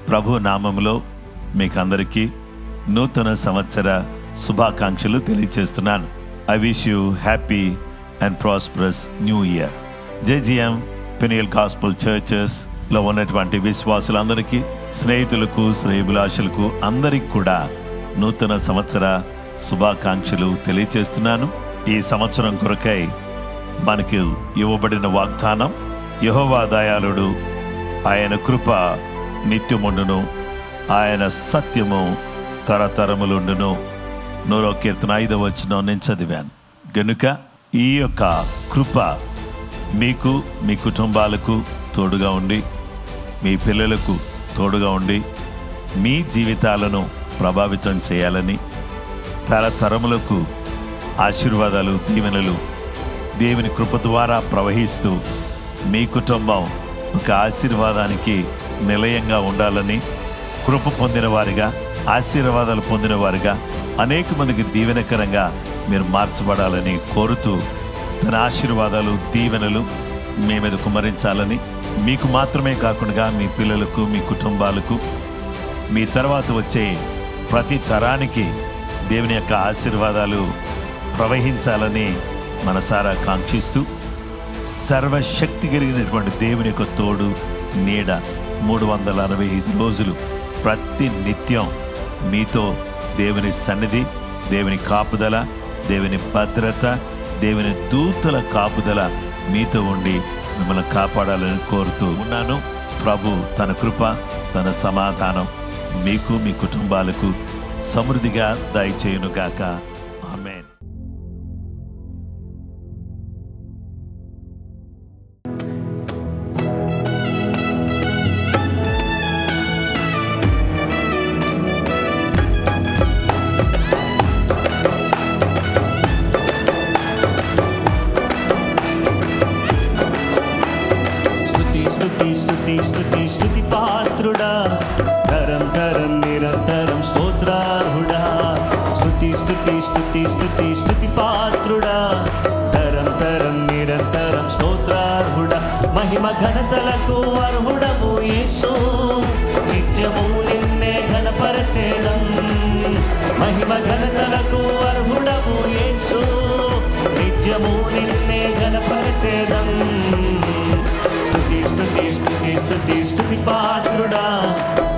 ప్రభు నామములో మీకు అందరికీ నూతన సంవత్సర శుభాకాంక్షలు తెలియజేస్తున్నాను. I wish you happy and prosperous new year. JGM Peniel gospel churches లో ఉన్నటువంటి విశ్వాసులందరికీ, స్నేహితులకు, శ్రేయోభిలాషులకు అందరికి కూడా నూతన సంవత్సర శుభాకాంక్షలు తెలియజేస్తున్నాను. ఈ సంవత్సరం కొరకై మనకు ఇవ్వబడిన వాగ్దానం, యెహోవా దయాళుడు, ఆయన కృప నిత్యముండును, ఆయన సత్యము తరతరములుండును. 100వ కీర్తన 5వ వచనం నేను చదివాను. గనుక ఈ యొక్క కృప మీకు, మీ కుటుంబాలకు తోడుగా ఉండి, మీ పిల్లలకు తోడుగా ఉండి, మీ జీవితాలను ప్రభావితం చేయాలని, తరతరములకు ఆశీర్వాదాలు, దీవెనలు దేవుని కృప ద్వారా ప్రవహిస్తూ మీ కుటుంబం ఒక ఆశీర్వాదానికి నిలయంగా ఉండాలని, కృప పొందిన వారిగా, ఆశీర్వాదాలు పొందిన వారిగా, అనేక మందికి దీవెనకరంగా మీరు మార్చబడాలని కోరుతూ, తన ఆశీర్వాదాలు, దీవెనలు మీ మీద కుమ్మరించాలని, మీకు మాత్రమే కాకుండా మీ పిల్లలకు, మీ కుటుంబాలకు, మీ తర్వాత వచ్చే ప్రతి తరానికి దేవుని యొక్క ఆశీర్వాదాలు ప్రవహించాలని మనసారా కాంక్షిస్తూ, సర్వశక్తి కలిగినటువంటి దేవుని యొక్క తోడు, నీడ 365 రోజులు ప్రతి నిత్యం మీతో దేవుని సన్నిధి, దేవుని కాపుదల, దేవుని భద్రత, దేవుని దూతల కాపుదల మీతో ఉండి మిమ్మల్ని కాపాడాలని కోరుతూ ఉన్నాను. ప్రభు తన కృప, తన సమాధానం మీకు, మీ కుటుంబాలకు సమృద్ధిగా దయచేయునుగాక. ఆమేన్. స్తుతి పాత్రుడా, తరం తరం నిరంతరం స్తోత్రార్హుడా. స్తుతి స్తుతి స్తుతి స్తుతి స్తుతి పాత్రుడా, తరం తరం నిరంతరం స్తోత్రార్హుడా. మహిమ ఘనతలకు అర్హుడము యేసు, నిత్యము నిన్నే ఘనపరచేదం. మహిమ ఘనతలకు అర్హుడము యేసు, నిత్యము నిన్నే ఘనపరచేదం. స్తుతి పాత్రుడా,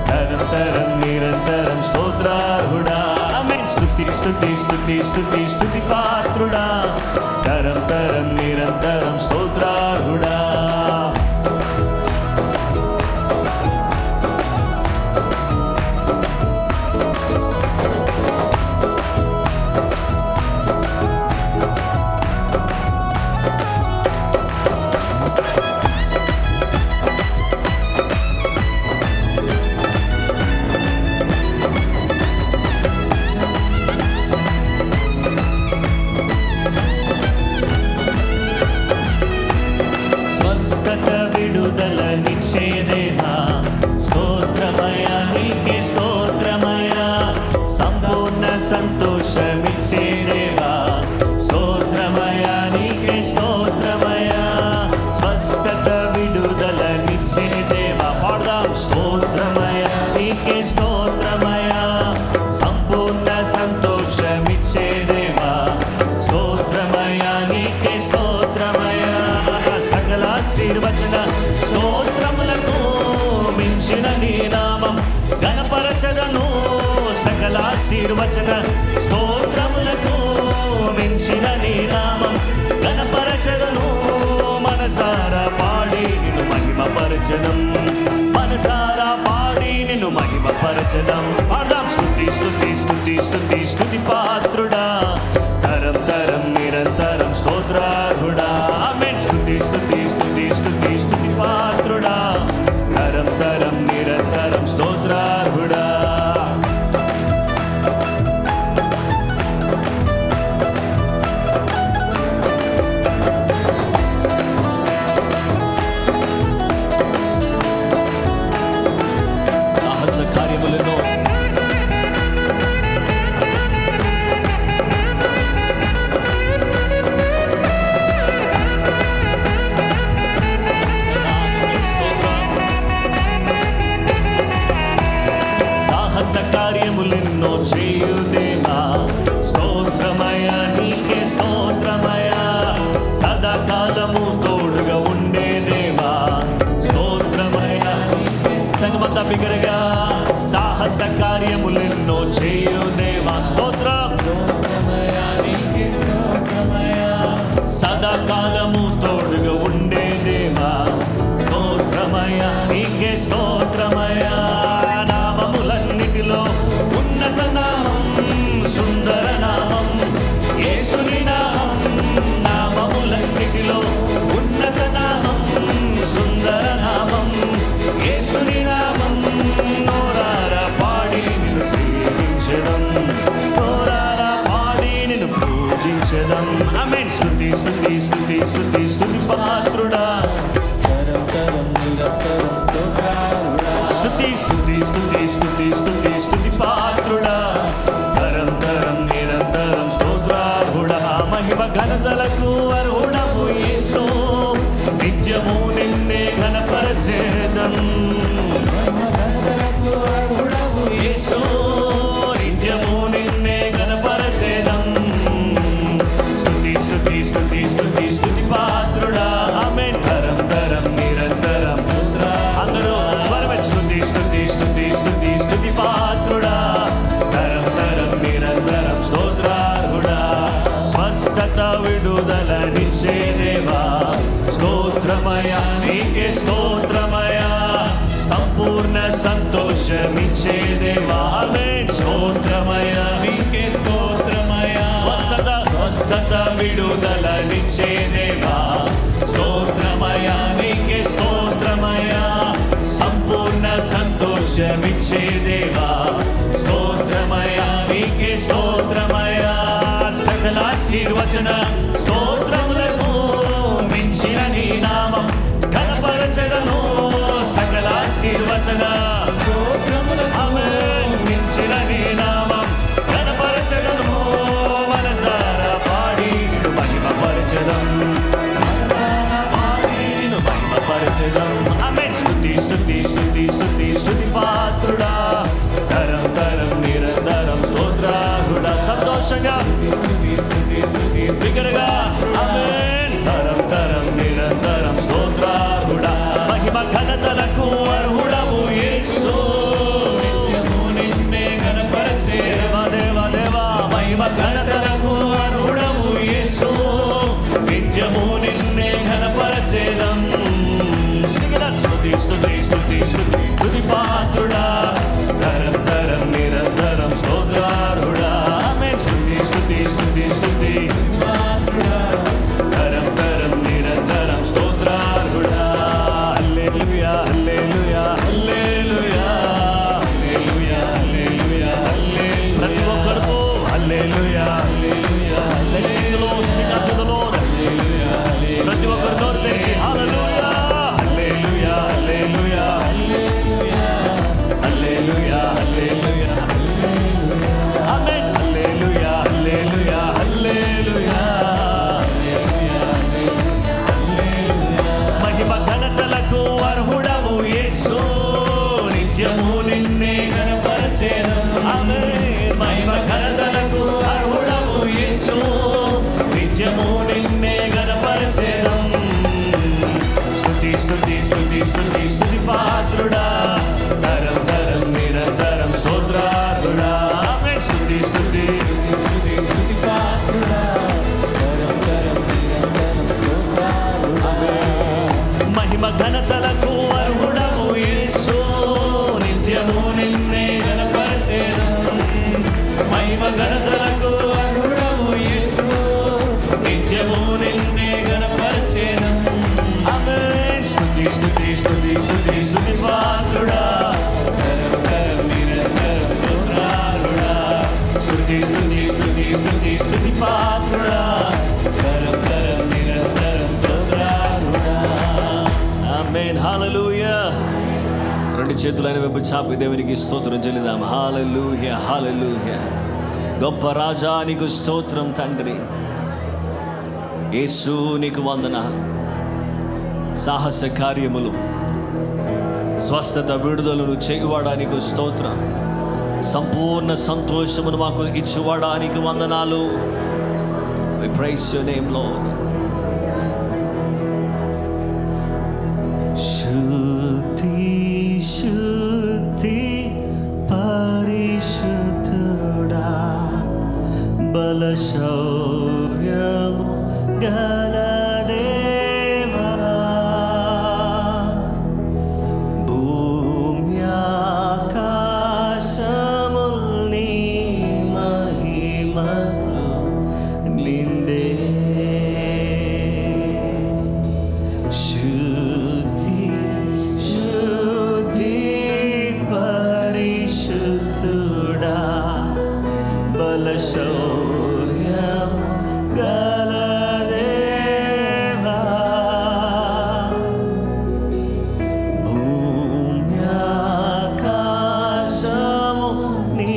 తరం తరం నిరంతరం స్తోత్రార్హుడా. ఆమేన్. స్తుతి స్తుతి స్తుతి స్తుతి స్తుతి పాత్రుడా, తరం తరం నిరంతరం స్తోత్రార్హుడా. సంతోషమిచ్చేదేవా, స్తోత్రమయా నీకే స్తోత్రమయా. స్వస్థత విడుదలనిచ్చేదేవా, పాడదాం. స్తోత్రమయా నీకే స్తోత్రమయా, సంపూర్ణ సంతోషమిచ్చేదేవా, స్తోత్రమయా నీకే స్తోత్రమయా. సకల ఆశీర్వచన స్తోత్రములకు మించిన నీ నామం గణపరచదను. సకల ఆశీర్వచన స్తోత్రములకు మించిన నీ నామం గణపరచదను. మనసారా పాడి నిన్ను మహిమపరచదం, మనసారా పాడి నిన్ను మహిమపరచదం. పాడదాం. స్తుతి స్తుతి స్తుతి స్తుతి స్తుతి పాత్రుడా, తరం తరం నిరంతరం స్తోత్రార్హుడా. ఆమేన్. స్తుతి స్తుతి స్తుతి స్తుతి స్తుతి పాత్రుడా, తరం తరం నిరంతరం స్తోత్రార్హుడా. సాహస కార్యములను సాహస కార్యములెన్నో చేయు దేవా స్తోత్రం. సదాకాలము తోడుగా ఉండే దేవా స్తోత్రమయ నీకే స్తోత్రమయ. నామములన్నిటిలో ఉన్నత నామం సుందర నామం యేసుని నామం. నామములన్నిటిలో ఉన్నత నామం సుందర నామం యేసుని నామం. నోరారా పాడి నిన్ను సేవించెదం, నోరారా పాడి నిన్ను పూజించెదం. ఆమేన్. స్తుతి స్తుతి స్తుతి స్తుతి స్తుతి పాత్రుడా, స్తుతి స్తుతి స్తుతి స్తుతి స్తుతి స్తుతి పాత్రుడా, తరం తరం నిరంతరం స్తోత్రార్హుడా. మహిమ ఘనతలకు అర్హుడవు యేసు, నిత్యము నిన్నే ఘనపరచెదం. యేసు నిత్యము నిన్నే ఘనపరచెదం. స్తుతి స్తుతి స్తుతి స్తుతి స్తుతి పాత్రుడా. ఆమేన్. తరం తరం నిరంతరం అందరూ స్వరమే. స్తుతి స్తుతి స్తుతి స్తుతి స్తుతి పాత్రుడా, తరం తరం నిరంతరం స్తోత్రార్హుడా. స్వస్థత విడుదల నిచ్చే దేవా స్తోత్రమయ నీకే స్తోత్రమయ. సంపూర్ణ సంతోషమిచ్చే దేవా ఆమేన్. స్తోత్రమయ నీకే స్తోత్రమయ. స్వస్థత విడుదల నిచ్చే దేవా స్తోత్రమయ నీకే స్తోత్రమయ. సంపూర్ణ సంతోషమిచ్చే దేవా స్తోత్రమయ నీకే స్తోత్రమయ. సకల ఆశీర్వచన స్తోత్రములకు మించిన నీ నామం ఘనపరచెదను. సకల ఆశీర్వచన ఆమేన్ మించిన నీ నామం ఘనపరచెదను. మనసారా పాడి నిన్ను మహిమపరచెదం, పాడి నిన్ను మహిమపరచెదం. ఆమేన్. స్తుతి స్తుతి స్తుతి స్తుతి స్తుతి పాత్రుడా, తరం తరం నిరంతరం స్తోత్రార్హుడా. సంతోషంగా బిగ్గరగా ఆమేన్. తరం తరం నిరంతరం స్తోత్రార్హుడా. మహిమ ఘనతలకు అర్హుడవు యేసు, నిత్యము నిన్నే ఘనపరచె దేవా దేవా దేవా. మహిమ ఘనతలకు అర్హుడవు యేసు, నిత్యము నిన్నే ఘనపరచెదం. స్తుతి స్తుతి స్తుతి స్తుతి స్తుతి పాత్రుడా, తరం తరం నిరంతరం స్తోత్రార్హుడా. ఆమేన్. స్తుతి స్తుతి స్తుతి స్తుతి పాత్రుడా, తరం తరం నిరంతరం స్తోత్రార్హుడా. హల్లెలూయా హల్లెలూయా హల్లెలూయా హల్లెలూయా హల్లెలూయా హల్లెలూయా. ప్రతి ఒక్కరు హల్లెలూయా హల్లెలూయా. Let's sing the Lord, sing unto the Lord. ప్రతి ఒక్కరు నోరు తెరిచి హల్లెలూయా హల్లెలూయా హల్లెలూయా హల్లెలూయా హల్లెలూయా. ఆమేన్. హల్లెలూయా హల్లెలూయా హల్లెలూయా. మహిమ ఘనతలకు అర్హుడవు యేసు, నిత్యము నిన్నే ఘనపరచెదం. ఆమేన్. మహిమ ఘనతలకు అర్హుడవు యేసు, నిత్యము నిన్నే ఘనపరచెదం. స్తుతి స్తుతి స్తుతి స్తుతి స్తుతి పాత్రుడా, తరం తరం నిరంతరం స్తోత్రార్హుడా. ఆమేన్. స్తుతి స్తుతి స్తుతి స్తుతి పాత్రుడా, తరం తరం నిరంతరం స్తోత్రార్హుడా. మహిమ ఘనతలకు అర్హుడవు యేసు, నిత్యము నిన్నే ఘనపరచెదం. మహిమ ఘనతలకు అర్హుడవు యేసు, నిత్యము నిన్నే ఘనపరచెదం. ఆమేన్. స్తుతి స్తుతి స్తుతి స్తుతి స్తుతి పాత్రుడా, తరం తరం నిరంతరం స్తోత్రార్హుడా. స్తుతి స్తుతి స్తుతి స్తుతి స్తుతి పాత్రుడా, తరం తరం నిరంతరం స్తోత్రార్హుడా. ఆమేన్. హల్లెలూయా. రెండు చేతులైన వైపు చాపి దేవునికి స్తోత్రం చెల్లిద్దాం. హల్లెలూయా హల్లెలూయా. గొప్ప రాజా నీకు స్తోత్రం తండ్రి. యేసు నీకు వందనాలు. సాహస కార్యములు స్వస్థత విడుదలను చేయువాడానికి స్తోత్రం. సంపూర్ణ సంతోషమును మాకు ఇచ్చువాడానికి వందనాలు. We praise your name, Lord. శుద్ధి శుద్ధి శౌర్యము గల దేవా భూమి ఆకాశముల్ నీ మహిమతో నిండే శుద్ధి శుద్ధి పరిశుద్ధుడా బల శౌర్యం గల దేవా భూమి ఆకాశము నీ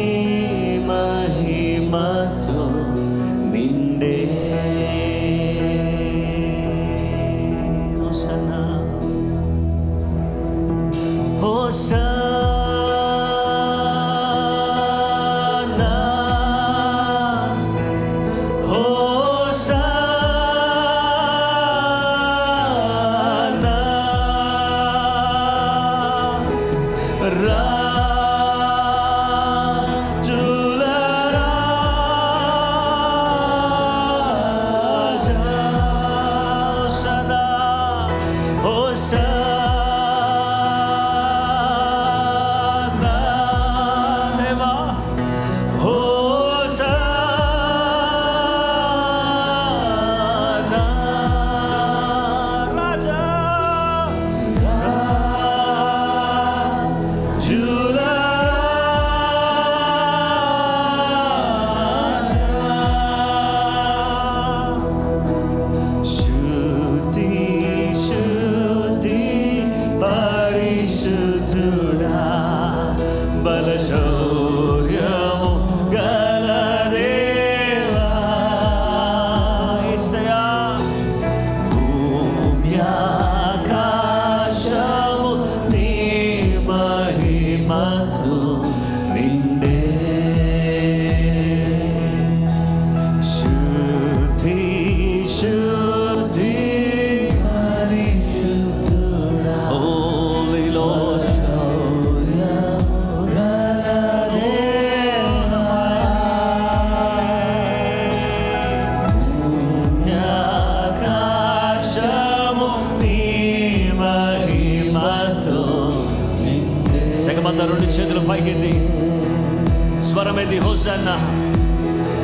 మహిమతో నిండే హోసన్నా హోసన్నా హోసన్నా రాజుల రాజా హోసన్నా హోసన్నా దేవా హోసన్నా రాజా రాజుల రాజా శుద్ధి శుద్ధి పరిశుద్ధుడా బల శౌర్యము గల దేవా యేసయ్యా భూమి ఆకాశము నీ మహిమతో నిండే శుద్ధి శుద్ధి పరిశుద్ధుడా Holy Lord ఆకాశము నీ మహిమతో జగమంతా రెండు చేతులు పైకెత్తి స్వరమెత్తి హోసన్నా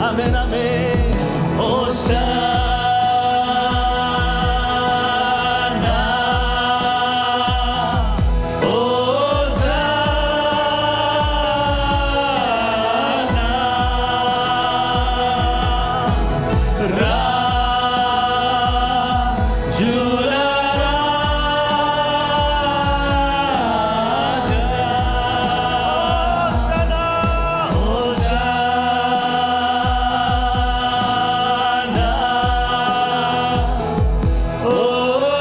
ఆమేన్ ఆమేన్ హోసన్నా హోసన్నా రాజుల రాజా హోసన్నా హోసన్నా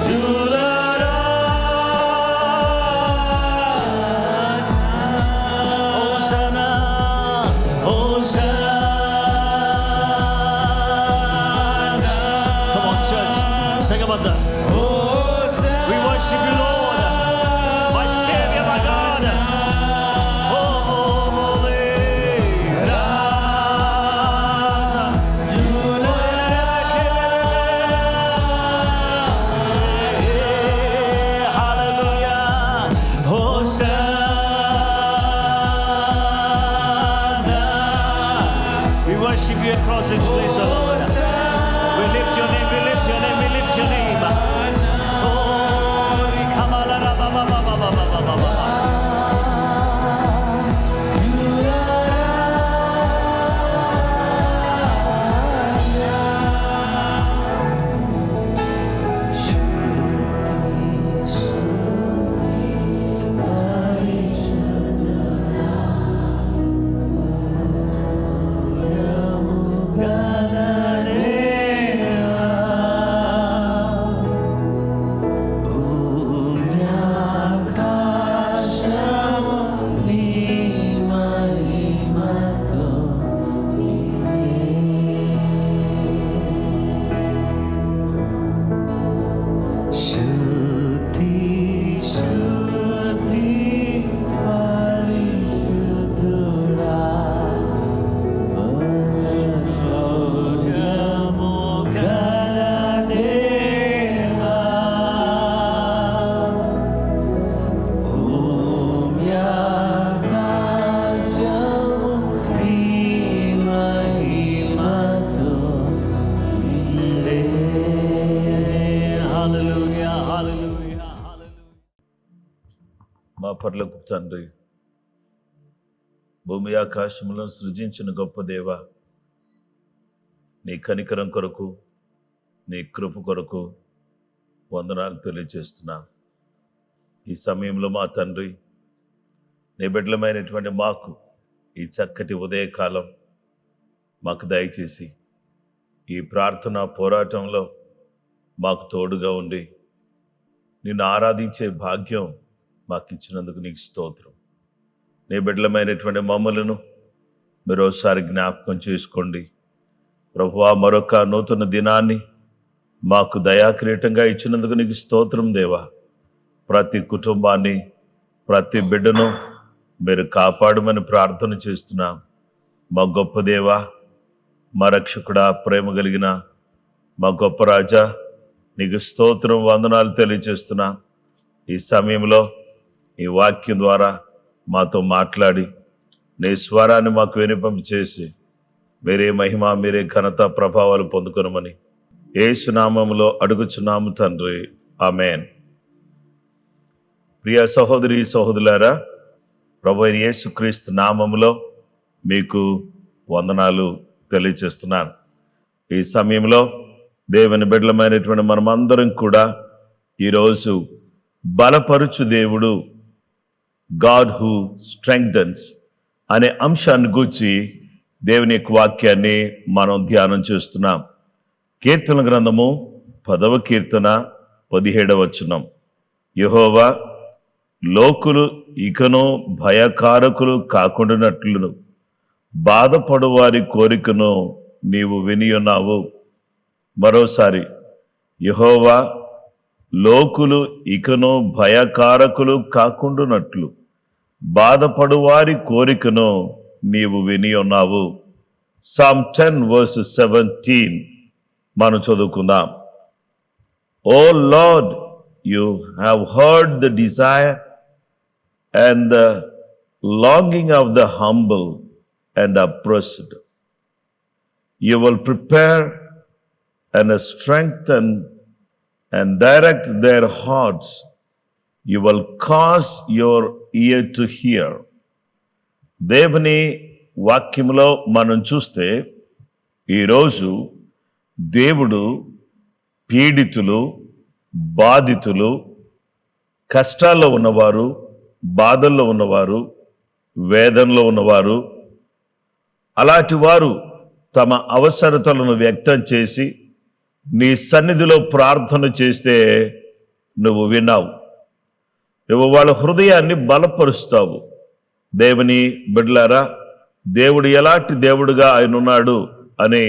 రాజుల రాజా హోసన్నా హోసన్నా Come on church, sing about that. We worship you Lord, my Savior, my God. Holy Hallelujah, Hosanna. We worship you across this place, O Lord. We lift your name, we lift your name, we lift your name. Oh, Rikamala Rabba Baba Baba Baba Baba. Galadeva మా పరలోకపు తండ్రి, భూమి ఆకాశములను సృజించిన గొప్ప దేవ, నీ కనికరం కొరకు, నీ కృప కొరకు వందనాలు తెలియజేస్తున్నా. ఈ సమయంలో మా తండ్రి, నీ బిడ్డలమైనటువంటి మాకు ఈ చక్కటి ఉదయకాలం మాకు దయచేసి ఈ ప్రార్థన పోరాటంలో మాకు తోడుగా ఉండి నిన్ను ఆరాధించే భాగ్యం మాకు ఇచ్చినందుకు నీకు స్తోత్రం. నీ బిడ్డలమైనటువంటి మమ్మలను మరోసారి జ్ఞాపకం చేసుకోండి ప్రభువా. మరొక నూతన దినాన్ని మాకు దయాకిరీటంగా ఇచ్చినందుకు నీకు స్తోత్రం దేవా. ప్రతి కుటుంబాన్ని, ప్రతి బిడ్డను మీరు కాపాడమని ప్రార్థన చేస్తున్నాం. మా గొప్ప దేవా, మా రక్షకుడా, ప్రేమ కలిగిన మా గొప్ప రాజా, నీకు స్తోత్రం, వందనాలు తెలియజేస్తున్నా. ఈ సమయంలో ఈ వాక్యం ద్వారా మాతో మాట్లాడి నీ స్వరాన్ని మాకు వినిపింప చేసి మీరే మహిమ, మీరే ఘనత, ప్రభావాలు పొందుకొనమని యేసు నామములో అడుగుచున్నాము తండ్రి, ఆమేన్. ప్రియ సహోదరి సహోదరులారా, ప్రభు అయిన యేసుక్రీస్తు నామములో మీకు వందనాలు తెలియజేస్తున్నాను. ఈ సమయంలో దేవుని బిడ్డలమైనటువంటి మనమందరం కూడా ఈరోజు బలపరుచు దేవుడు, గాడ్ హూ స్ట్రెంగ్థన్స్ అనే అంశాన్ని గూర్చి దేవుని యొక్క వాక్యాన్ని మనం ధ్యానం చేస్తున్నాం. కీర్తన గ్రంథము 10వ కీర్తన 17వ వచనం. యెహోవా, లోకులు ఇకను భయకారకులు కాకుండానట్లును బాధపడు వారి కోరికను నీవు వినియున్నావు. మరోసారి, యెహోవా, లోకులు ఇకను భయకారకులు కాకుండానట్లు బాధపడు వారి కోరికను నీవు వినియున్నావు. Psalm 10:17 మనం చదువుకుందాం. ఓ lord, you have heard the desire and the longing of the humble and oppressed. You will prepare and strengthen and direct their hearts. You will cause your ear to hear. దేవుని వాక్యములో మనం చూస్తే ఈరోజు దేవుడు పీడితులు, బాధితులు, కష్టాల్లో ఉన్నవారు, బాధల్లో ఉన్నవారు, వేదనలో ఉన్నవారు, అలాంటి వారు తమ అవసరతలను వ్యక్తం చేసి నీ సన్నిధిలో ప్రార్థన చేస్తే నువ్వు విన్నావు. నువ్వు వాళ్ళ హృదయాన్ని బలపరుస్తావు. దేవుని బిడ్డలారా, దేవుడు ఎలాంటి దేవుడుగా ఆయన ఉన్నాడు అని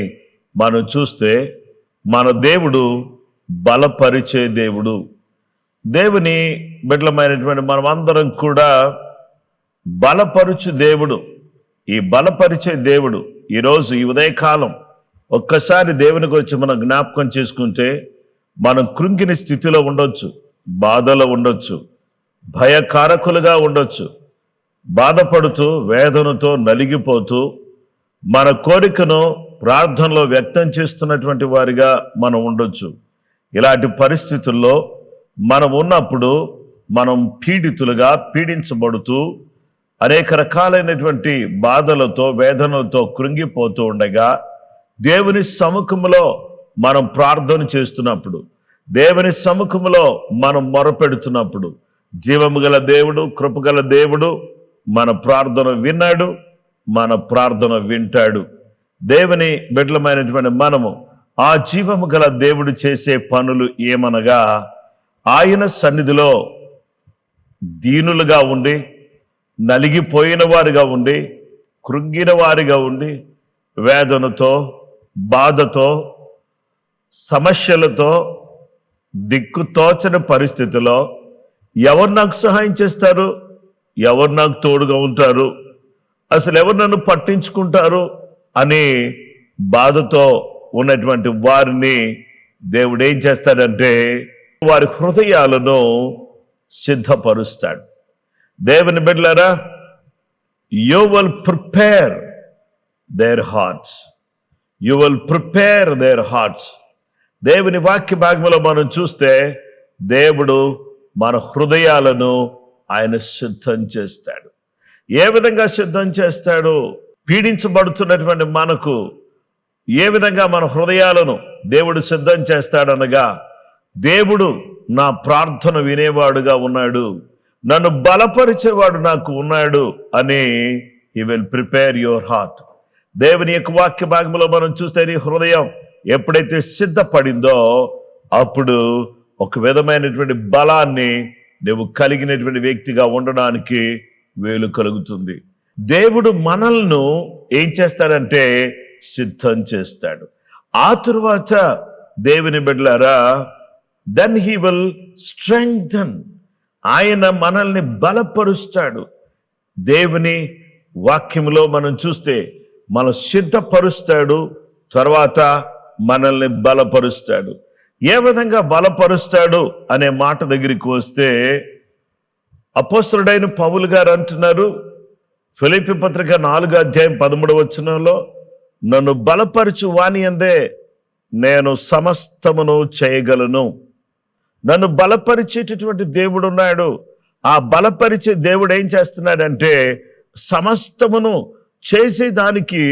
మనం చూస్తే, మన దేవుడు బలపరిచే దేవుడు. దేవుని బిడ్డలమైనటువంటి మనం అందరం కూడా బలపరుచు దేవుడు. ఈ బలపరిచే దేవుడు ఈరోజు ఈ ఉదయకాలం ఒక్కసారి దేవుని గురించి మనం జ్ఞాపకం చేసుకుంటే, మనం కృంగిన స్థితిలో ఉండొచ్చు, బాధలో ఉండొచ్చు, భయకారకులుగా ఉండొచ్చు, బాధపడుతూ వేదనతో నలిగిపోతూ మన కోరికను ప్రార్థనలో వ్యక్తం చేస్తున్నటువంటి వారిగా మనం ఉండొచ్చు. ఇలాంటి పరిస్థితుల్లో మనం ఉన్నప్పుడు మనం పీడితులుగా పీడించబడుతూ అనేక రకాలైనటువంటి బాధలతో, వేదనలతో కృంగిపోతూ ఉండగా, దేవుని సముఖంలో మనం ప్రార్థన చేస్తున్నప్పుడు, దేవుని సముఖంలో మనం మొరపెడుతున్నప్పుడు, జీవము గల దేవుడు, కృపగల దేవుడు మన ప్రార్థన విన్నాడు, మన ప్రార్థన వింటాడు. దేవుని బిడ్డలమైనటువంటి మనము ఆ జీవము గల దేవుడు చేసే పనులు ఏమనగా, ఆయన సన్నిధిలో దీనులుగా ఉండి, నలిగిపోయిన వారిగా ఉండి, కృంగిన వారిగా ఉండి, వేదనతో, బాధతో, సమస్యలతో, దిక్కుతోచని పరిస్థితిలో ఎవరు నాకు సహాయం చేస్తారు, ఎవరు నాకు తోడుగా ఉంటారు, అసలు ఎవరు నన్ను పట్టించుకుంటారు అని బాధతో ఉన్నటువంటి వారిని దేవుడు ఏం చేస్తాడంటే, వారి హృదయాలను సిద్ధపరుస్తాడు. దేవుని బిడ్డలారా, you will prepare their hearts. You will prepare their hearts. దేవుని వాక్య భాగంలో మనం చూస్తే దేవుడు మన హృదయాలను ఆయన సిద్ధం చేస్తాడు. ఏ విధంగా సిద్ధం చేస్తాడు? పీడించబడుతున్నటువంటి మనకు ఏ విధంగా మన హృదయాలను దేవుడు సిద్ధం చేస్తాడనగా, దేవుడు నా ప్రార్థన వినేవాడుగా ఉన్నాడు, నన్ను బలపరిచేవాడు నాకు ఉన్నాడు అని he will prepare your heart. దేవుని యొక్క వాక్య భాగంలో మనం చూస్తే నీ హృదయం ఎప్పుడైతే సిద్ధపడిందో అప్పుడు ఒక విధమైనటువంటి బలాన్ని నువ్వు కలిగినటువంటి వ్యక్తిగా ఉండడానికి వేలు కలుగుతుంది. దేవుడు మనల్ని ఏం చేస్తాడంటే సిద్ధం చేస్తాడు. ఆ తరువాత దేవుని బిడ్డలారా, దెన్ హీ విల్ స్ట్రెంగ్థన్, ఆయన మనల్ని బలపరుస్తాడు. దేవుని వాక్యంలో మనం చూస్తే మనం సిద్ధపరుస్తాడు, తర్వాత మనల్ని బలపరుస్తాడు. ఏ విధంగా బలపరుస్తాడు అనే మాట దగ్గరికి వస్తే అపోస్తలుడైన పౌలు గారు అంటున్నారు, ఫిలిప్పీ పత్రిక 4:13 నన్ను బలపరచు వాని యందే నేను సమస్తమును చేయగలను. నన్ను బలపరిచేటటువంటి దేవుడు ఉన్నాడు. ఆ బలపరిచే దేవుడు ఏం చేస్తున్నాడంటే సమస్తమును చేసేదానికి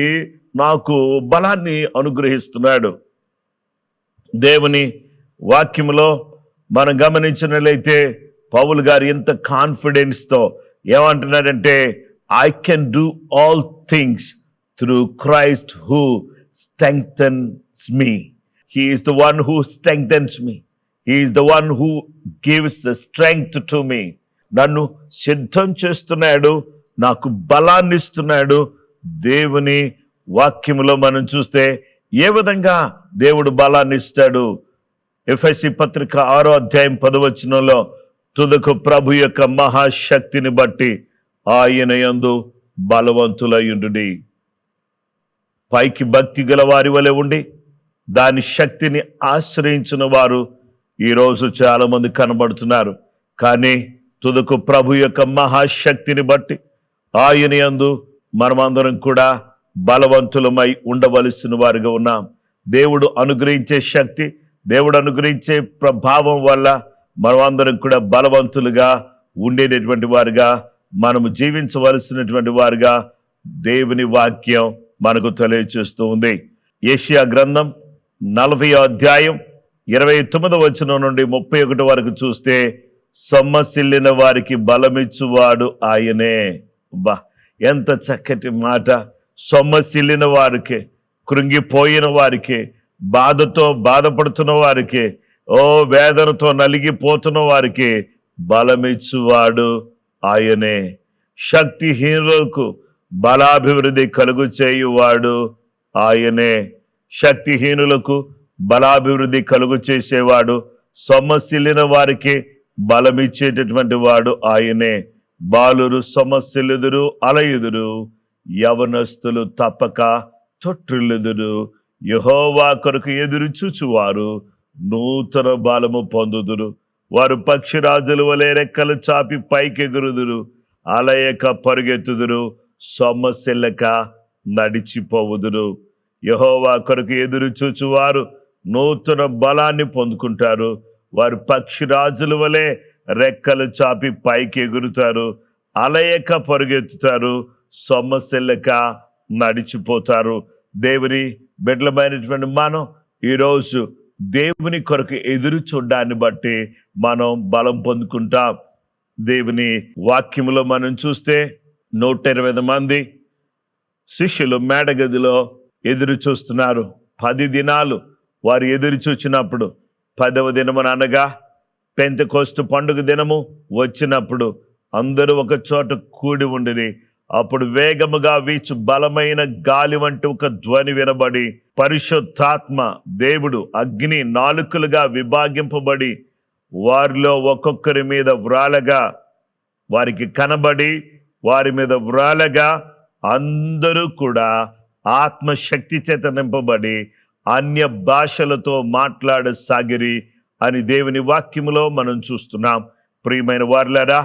నాకు బలాన్ని అనుగ్రహిస్తున్నాడు. దేవుని వాక్యములో మనం గమనించినట్లయితే పౌలు గారు ఎంత కాన్ఫిడెన్స్తో ఏమంటున్నాడంటే, I can do all things through Christ who strengthens me. He is the one who strengthens me. He is the one who gives the strength to me. నన్ను సిద్ధం చేస్తున్నాడు, నాకు బలాన్ని ఇస్తున్నాడు. దేవుని వాక్యములో మనం చూస్తే ఏ విధంగా దేవుడు బలాన్ని ఇస్తాడు. ఎఫెసీ పత్రిక 6:10 తుదకు ప్రభు యొక్క మహాశక్తిని బట్టి ఆయన యందు బలవంతులయుండుడి. పైకి భక్తి గల వారి వలె ఉండి దాని శక్తిని ఆశ్రయించిన వారు ఈరోజు చాలా మంది కనబడుతున్నారు. కానీ తుదకు ప్రభు యొక్క మహాశక్తిని బట్టి ఆయన యందు మనమందరం కూడా బలవంతులమై ఉండవలసిన వారిగా ఉన్నాం. దేవుడు అనుగ్రహించే శక్తి, దేవుడు అనుగ్రహించే ప్రభావం వల్ల మనమందరం కూడా బలవంతులుగా ఉండేటటువంటి వారుగా, మనము జీవించవలసినటువంటి వారుగా దేవుని వాక్యం మనకు తెలియచేస్తూ ఉంది. యెషయా గ్రంథం 40:29 నుండి 31 వరకు చూస్తే సొమ్మసిల్లిన వారికి బలమిచ్చువాడు ఆయనే. బా, ఎంత చక్కటి మాట! సొమ్మసిల్లిన వారికి, కృంగిపోయిన వారికి, బాధతో బాధపడుతున్న వారికి, వేదనతో నలిగిపోతున్న వారికి బలమిచ్చువాడు ఆయనే. శక్తిహీనులకు బలాభివృద్ధి కలుగు చేయువాడు ఆయనే. శక్తిహీనులకు బలాభివృద్ధి కలుగు చేసేవాడు, సొమ్మసిల్లిన వారికి బలమిచ్చేటటువంటి వాడు ఆయనే. బాలురు సొమ్మసిల్లుదురు, అలయుదురు, యవనస్తులు తప్పక తొట్టిల్లుదురు. యెహోవా కొరకు ఎదురు చూచువారు నూతన బలము పొందుదురు. వారు పక్షిరాజుల వలె రెక్కలు చాపి పైకెగురుదురు, అలయక పరుగెత్తుదురు, సొమ్మసిల్లక నడిచిపోవుదురు. యెహోవా కొరకు ఎదురు చూచువారు నూతన బలాన్ని పొందుకుంటారు. వారు పక్షిరాజుల వలె రెక్కలు చాపి పైకి ఎగురుతారు, అలయక పరుగెత్తుతారు, సొమ్మసిల్లక నడిచిపోతారు. దేవుని బిడ్డలమైనటువంటి మనం ఈరోజు దేవుని కొరకు ఎదురు చూడడాన్ని బట్టి మనం బలం పొందుకుంటాం. దేవుని వాక్యములో మనం చూస్తే 120 మంది శిష్యులు మేడగదిలో ఎదురు చూస్తున్నారు. 10 దినాలు వారు ఎదురు చూచినప్పుడు 10వ దినమున అనగా పెంతెకోస్తు పండుగ దినము వచ్చినప్పుడు అందరూ ఒక చోట కూడి ఉండిరి. అప్పుడు వేగముగా వీచు బలమైన గాలి వంటి ఒక ధ్వని వినబడి, పరిశుద్ధాత్మ దేవుడు అగ్ని నాలుకలుగా విభాగింపబడి వారిలో ఒక్కొక్కరి మీద వ్రాలగా, వారికి కనబడి వారి మీద వ్రాలగా అందరూ కూడా ఆత్మశక్తి చేత నింపబడి అన్య భాషలతో మాట్లాడసాగిరి అని దేవుని వాక్యములో మనం చూస్తున్నాం. ప్రియమైన వారులారా,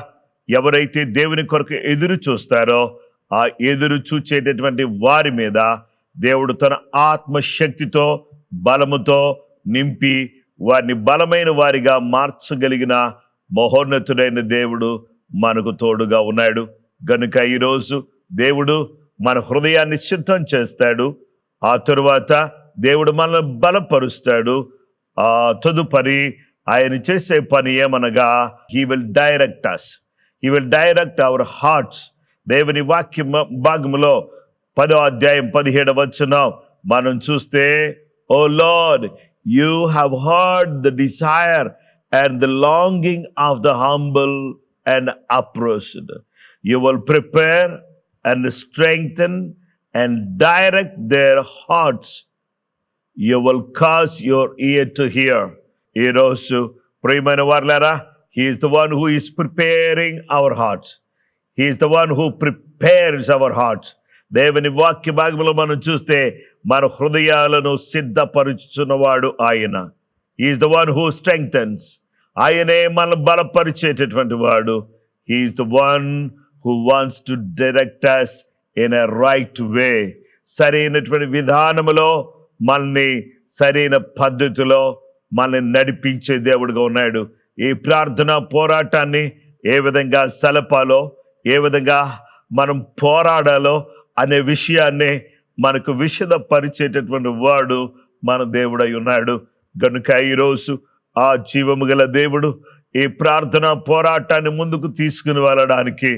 ఎవరైతే దేవుని కొరకు ఎదురు చూస్తారో ఆ ఎదురు చూచేటటువంటి వారి మీద దేవుడు తన ఆత్మశక్తితో బలముతో నింపి వారిని బలమైన వారిగా మార్చగలిగిన మహోన్నతుడైన దేవుడు మనకు తోడుగా ఉన్నాడు. గనుక ఈరోజు దేవుడు మన హృదయాన్ని సిద్ధం చేస్తాడు. ఆ తరువాత దేవుడు మనల్ని బలపరుస్తాడు. ఆ తదుపరి ఆయన చేసే పని ఏమనగా he will direct us, he will direct our hearts. దేవుని వాక్య భాగములో 10వ అధ్యాయం 17వ వచనం మనం చూస్తే, O Lord, you have heard the desire and the longing of the humble and oppressed. You will prepare and strengthen and direct their hearts. You will cause your ear to hear. ఈరోజు ప్రియమైన వారలారా, he is the one who is preparing our hearts. He is the one who prepares our hearts. దేవుని వాక్య భాగంలో మనం చూస్తే మన హృదయాలను సిద్ధపరుచున్నవాడు ఆయన. He is the one who strengthens. ఆయనే మనం బలపరిచేటటువంటి వాడు. He is the one who wants to direct us in a right way. సరైనటువంటి విధానములో మనల్ని సరైన పద్ధతిలో మనల్ని నడిపించే దేవుడుగా ఉన్నాడు. ఈ ప్రార్థన పోరాటాన్ని ఏ విధంగా సలపాలో, ఏ విధంగా మనం పోరాడాలో అనే విషయాన్ని మనకు విషదపరిచేటటువంటి వాడు మన దేవుడై ఉన్నాడు. గనుక ఈరోజు ఆ జీవము గల దేవుడు ఈ ప్రార్థన పోరాటాన్ని ముందుకు తీసుకుని వెళ్ళడానికి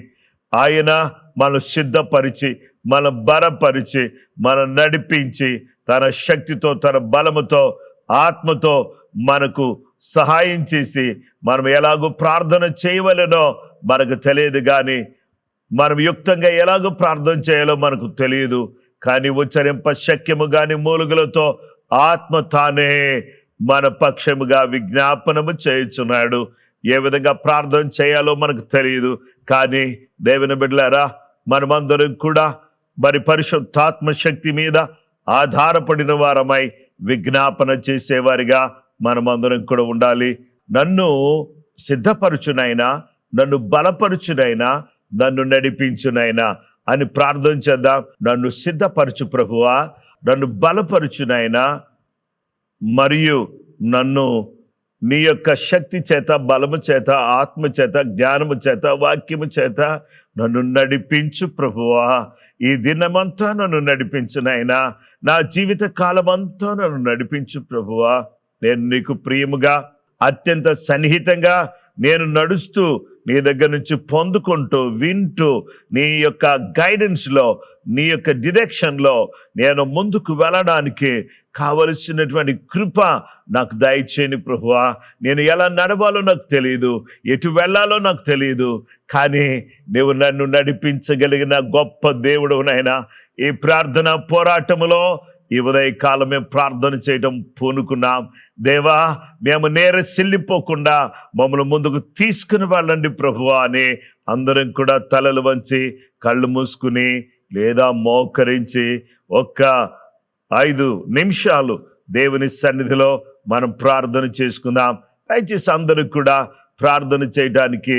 ఆయన మనం సిద్ధపరిచి, మన బలపరిచి, మనం నడిపించి, తన శక్తితో, తన బలముతో, ఆత్మతో మనకు సహాయం చేసి, మనం ఎలాగో ప్రార్థన చేయవలెనో మనకు తెలియదు, కానీ మనం యుక్తంగా ఎలాగో ప్రార్థన చేయాలో మనకు తెలియదు. కానీ ఉచ్చరింప శక్యము గాని మూలుగులతో ఆత్మ తానే మన పక్షముగా విజ్ఞాపనము చేయుచున్నాడు. ఏ విధంగా ప్రార్థన చేయాలో మనకు తెలియదు, కానీ దేవుని బిడ్డలారా, మనమందరం కూడా మరి పరిశుద్ధాత్మ శక్తి మీద ఆధారపడిన వారమై విజ్ఞాపన చేసేవారిగా మనమందరం కూడా ఉండాలి. నన్ను సిద్ధపరచునైనా, నన్ను బలపరచునైనా, నన్ను నడిపించునైనా అని ప్రార్థన చేద్దాం. నన్ను సిద్ధపరచు ప్రభువా, నన్ను బలపరచునైనా, మరియు నన్ను నీ యొక్క శక్తి చేత, బలము చేత, ఆత్మ చేత, జ్ఞానము చేత, వాక్యము చేత నన్ను నడిపించు ప్రభువా. ఈ దినమంతా నన్ను నడిపించునైనా, నా జీవిత కాలమంతా నన్ను నడిపించు ప్రభువా. నేను నీకు ప్రియముగా, అత్యంత సన్నిహితంగా నేను నడుస్తూ, నీ దగ్గర నుంచి పొందుకుంటూ, వింటూ, నీ యొక్క గైడెన్స్లో, నీ యొక్క డిరెక్షన్లో నేను ముందుకు వెళ్ళడానికి కావలసినటువంటి కృప నాకు దయచేయని ప్రభువా. నేను ఎలా నడవాలో నాకు తెలియదు, ఎటు వెళ్ళాలో నాకు తెలియదు, కానీ నువ్వు నన్ను నడిపించగలిగిన గొప్ప దేవుడునైనా. ఈ ప్రార్థన పోరాటములో ఈ ఉదయకాలం మేము ప్రార్థన చేయడం పూనుకున్నాం. దేవా, మేము నేరసిల్లిపోకుండా మమ్మల్ని ముందుకు తీసుకుని వెళ్ళండి ప్రభువా అని అందరం కూడా తలలు వంచి, కళ్ళు మూసుకుని లేదా మోకరించి ఒక్క 5 నిమిషాలు దేవుని సన్నిధిలో మనం ప్రార్థన చేసుకుందాం. దయచేసి అందరూ కూడా ప్రార్థన చేయడానికి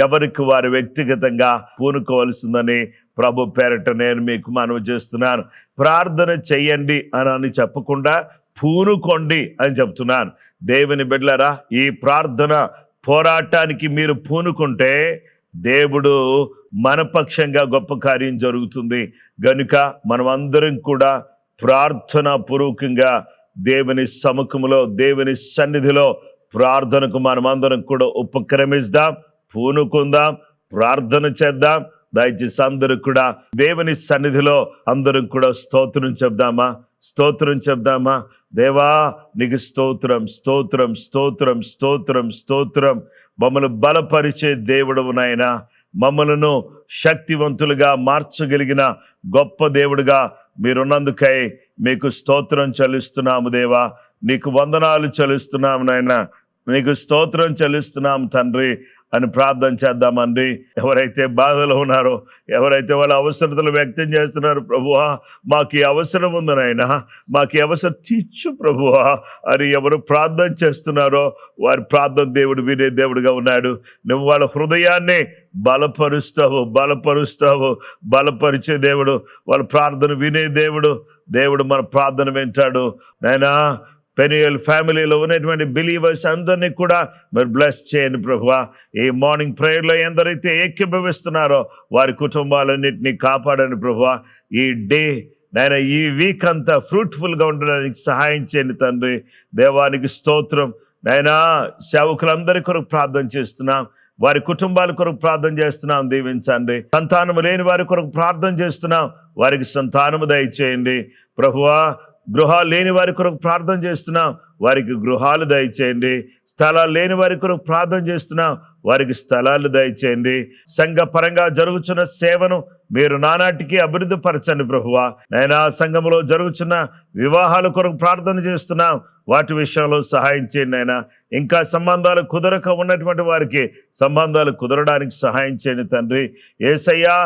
ఎవరికి వారు వ్యక్తిగతంగా పూనుకోవాల్సిందని ప్రభు పేరట నేను మీకు మనవి చేస్తున్నాను. ప్రార్థన చెయ్యండి అని చెప్పకుండా పూనుకోండి అని చెప్తున్నాను. దేవుని బిడ్డలారా, ఈ ప్రార్థన పోరాటానికి మీరు పూనుకుంటే దేవుడు మన పక్షంగా గొప్ప కార్యం జరుగుతుంది. గనుక మనం అందరం కూడా ప్రార్థనా పూర్వకంగా దేవుని సముఖంలో, దేవుని సన్నిధిలో ప్రార్థనకు మనమందరం కూడా ఉపక్రమిస్తాం, పూనుకుందాం, ప్రార్థన చేద్దాం. దయచేసి అందరూ కూడా దేవుని సన్నిధిలో అందరం కూడా స్తోత్రం చెప్దామా, స్తోత్రం చెప్దామా. దేవా, నీకు స్తోత్రం, స్తోత్రం, స్తోత్రం, స్తోత్రం, స్తోత్రం. మమ్మల్ని బలపరిచే దేవుడవు నాయనా, మమ్మలను శక్తివంతులుగా మార్చగలిగిన గొప్ప దేవుడుగా మీరున్నందుకై మీకు స్తోత్రం చెల్లిస్తున్నాము దేవా. నీకు వందనాలు చెల్లిస్తున్నాము నాయనా, నీకు స్తోత్రం చెల్లిస్తున్నాము తండ్రి అని ప్రార్థన చేద్దామండి. ఎవరైతే బాధలో ఉన్నారో, ఎవరైతే వాళ్ళ అవసరతలు వ్యక్తం చేస్తున్నారో, ప్రభువా మాకు ఈ అవసరం ఉంది నాయనా, మాకు ఈ అవసరం తీర్చు ప్రభువా అని ఎవరు ప్రార్థన చేస్తున్నారో వారి ప్రార్థన దేవుడు వినే దేవుడుగా ఉన్నాడు. నువ్వు వాళ్ళ హృదయాన్ని బలపరుస్తావు, బలపరుస్తావు, బలపరిచే దేవుడు, వాళ్ళ ప్రార్థన వినే దేవుడు. దేవుడు మన ప్రార్థన వింటాడు నాయనా. పెరియల్ ఫ్యామిలీలో ఉన్నటువంటి బిలీవర్స్ అందరినీ కూడా మీరు బ్లెస్ చేయండి ప్రభువా. ఈ మార్నింగ్ ప్రేయర్లో ఎందరైతే ఏకీభవిస్తున్నారో వారి కుటుంబాలన్నింటినీ కాపాడండి ప్రభువా. ఈ డే నాయన ఈ వీక్ అంతా ఫ్రూట్ఫుల్గా ఉండడానికి సహాయం చేయండి తండ్రి. దేవానికి స్తోత్రం. నాయనా సేవకులందరి కొరకు ప్రార్థన చేస్తున్నాం, వారి కుటుంబాల కొరకు ప్రార్థన చేస్తున్నాం, దీవించండి. సంతానము లేని వారి కొరకు ప్రార్థన చేస్తున్నాం, వారికి సంతానము దయచేయండి ప్రభువా. గృహాలు లేని వారి కొరకు ప్రార్థన చేస్తున్నాం, వారికి గృహాలు దయచేయండి. స్థలాలు లేని వారి కొరకు ప్రార్థన చేస్తున్నాం, వారికి స్థలాలు దయచేయండి. సంఘ పరంగా జరుగుతున్న సేవను మీరు నానాటికి అభివృద్ధి పరచండి ప్రభువా. నైనా సంఘములో జరుగుతున్న వివాహాల కొరకు ప్రార్థన చేస్తున్నాం, వాటి విషయంలో సహాయం చేయండి అయినా. ఇంకా సంబంధాలు కుదరక ఉన్నటువంటి వారికి సంబంధాలు కుదరడానికి సహాయం చేయండి తండ్రి. యేసయ్యా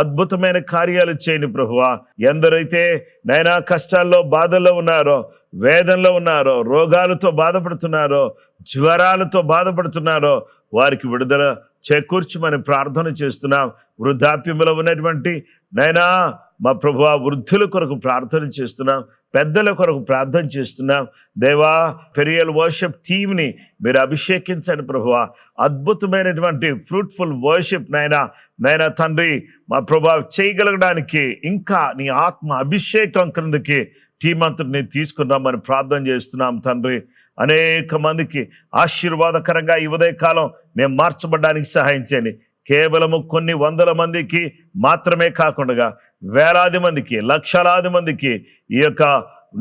అద్భుతమైన కార్యాలు చేయండి ప్రభువా. ఎందరైతే నైనా కష్టాల్లో బాధల్లో ఉన్నారో, వేదనలో ఉన్నారో, రోగాలతో బాధపడుతున్నారో, జ్వరాలతో బాధపడుతున్నారో వారికి విడుదల చేకూర్చమని ప్రార్థన చేస్తున్నాం. వృద్ధాప్యంలో ఉన్నటువంటి నైనా మా ప్రభువా వృద్ధుల కొరకు ప్రార్థన చేస్తున్నాం, పెద్దల కొరకు ప్రార్థన చేస్తున్నాం. దేవా పెరియల్ వర్షిప్ టీమ్ని మీరు అభిషేకించండి ప్రభువా. అద్భుతమైనటువంటి ఫ్రూట్ఫుల్ వర్షిప్ నైనా తండ్రి మా ప్రభువా చేయగలగడానికి ఇంకా నీ ఆత్మ అభిషేకం క్రిందకి టీం అంతటిని తీసుకున్నామని ప్రార్థన చేస్తున్నాం తండ్రి. అనేక మందికి ఆశీర్వాదకరంగా ఈ ఉదయకాలం మేము మార్చబడడానికి సహాయం చేయండి. కేవలము కొన్ని వందల మందికి మాత్రమే కాకుండా వేలాది మందికి, లక్షలాది మందికి ఈ యొక్క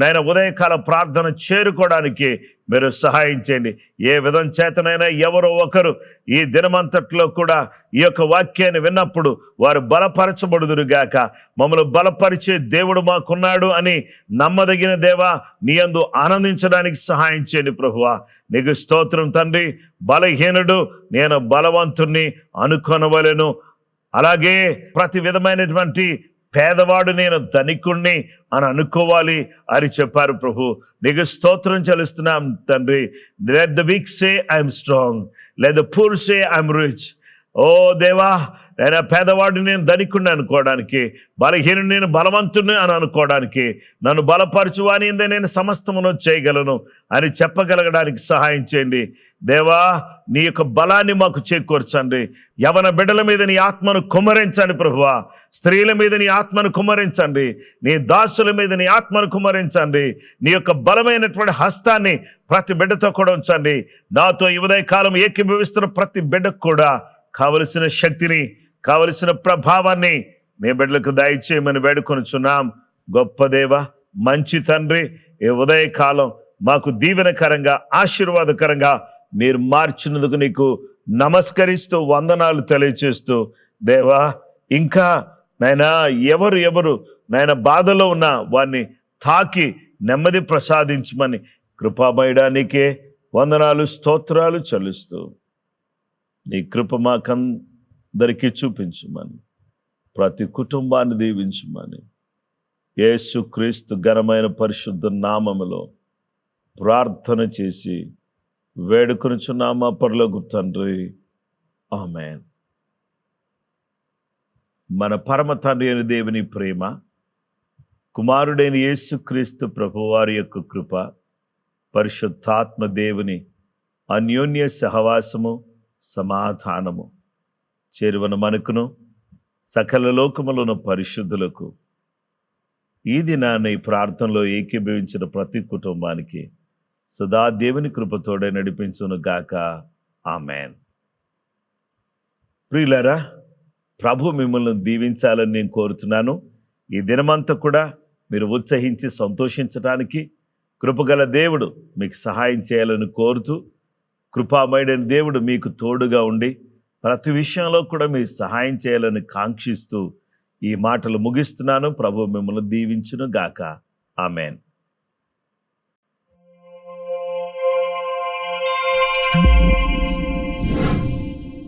నైనా ఉదయకాల ప్రార్థన చేరుకోవడానికి మీరు సహాయం చేయండి. ఏ విధం చేతనైనా ఎవరో ఒకరు ఈ దినమంతట్లో కూడా ఈ యొక్క వాక్యాన్ని విన్నప్పుడు వారు బలపరచబడుదురుగాక. మమ్మల్ని బలపరిచే దేవుడు మాకున్నాడు అని నమ్మదగిన దేవా నీ యందు ఆనందించడానికి సహాయం చేయండి ప్రభువా. నీకు స్తోత్రం తండ్రి. బలహీనుడు నేను బలవంతుణ్ణి అనుకొనవలెను, అలాగే ప్రతి విధమైనటువంటి పేదవాడు నేను ధనికుణ్ణి అని అనుకోవాలి అని చెప్పారు ప్రభు. నీకు స్తోత్రం చెల్లిస్తున్నాం తండ్రి. Let the weak say I'm strong, let the poor say I'm rich. ఓ దేవా నేను పేదవాడిని నేను ధనికుణ్ణి అనుకోవడానికి, బలహీనుని నేను బలవంతుని అని అనుకోవడానికి, నన్ను బలపరచువాని నేను సమస్తమును చేయగలను అని చెప్పగలగడానికి సహాయం చేయండి దేవా. నీ యొక్క బలాన్ని మాకు చేకూర్చండి. యవన బిడ్డల మీద నీ ఆత్మను కుమ్మరించండి ప్రభువా. స్త్రీల మీద నీ ఆత్మను కుమ్మరించండి. నీ దాసుల మీద నీ ఆత్మను కుమ్మరించండి. నీ యొక్క బలమైనటువంటి హస్తాన్ని ప్రతి బిడ్డతో కూడా ఉంచండి. నాతో ఈ ఉదయకాలం ఏకీభవిస్తున్న ప్రతి బిడ్డకు కూడా కావలసిన శక్తిని, కావలసిన ప్రభావాన్ని నీ బిడ్డలకు దయచేయమని వేడుకొనుచున్నాం. గొప్ప దేవ, మంచి తండ్రి, ఈ ఉదయకాలం మాకు దీవెనకరంగా ఆశీర్వాదకరంగా మీరు మార్చినందుకు నీకు నమస్కరిస్తూ వందనాలు తెలియచేస్తూ దేవా ఇంకా నైనా ఎవరు నైనా బాధలో ఉన్న వారిని తాకి నెమ్మది ప్రసాదించమని కృపామయడానికే వందనాలు స్తోత్రాలు చెల్లిస్తూ నీ కృప మాకందరికీ చూపించమని, ప్రతి కుటుంబాన్ని దీవించమని యేసుక్రీస్తు ఘనమైన పరిశుద్ధ నామములో ప్రార్థన చేసి వేడుకొనుచున్నామా పరలోక తండ్రి, ఆమేన్. మన పరమ తండ్రి అయిన దేవుని ప్రేమ, కుమారుడైన యేసుక్రీస్తు ప్రభువారి యొక్క కృప, పరిశుద్ధాత్మ దేవుని అన్యోన్య సహవాసము సమాధానము చేరువన మనకును సకల లోకములను పరిశుద్ధులకు ఈ దినాన్ని ఈ ప్రార్థనలో ఏకీభవించిన ప్రతి కుటుంబానికి సదా దేవుని కృపతోడే నడిపించును గాక. ఆమేన్. ప్రియులారా, ప్రభు మిమ్మల్ని దీవించాలని నేను కోరుతున్నాను. ఈ దినమంతా కూడా మీరు ఉత్సహించి సంతోషించడానికి కృపగల దేవుడు మీకు సహాయం చేయాలని కోరుతూ, కృపామయుడైన దేవుడు మీకు తోడుగా ఉండి ప్రతి విషయంలో కూడా మీరు సహాయం చేయాలని కాంక్షిస్తూ ఈ మాటలు ముగిస్తున్నాను. ప్రభు మిమ్మల్ని దీవించును గాక. ఆమేన్.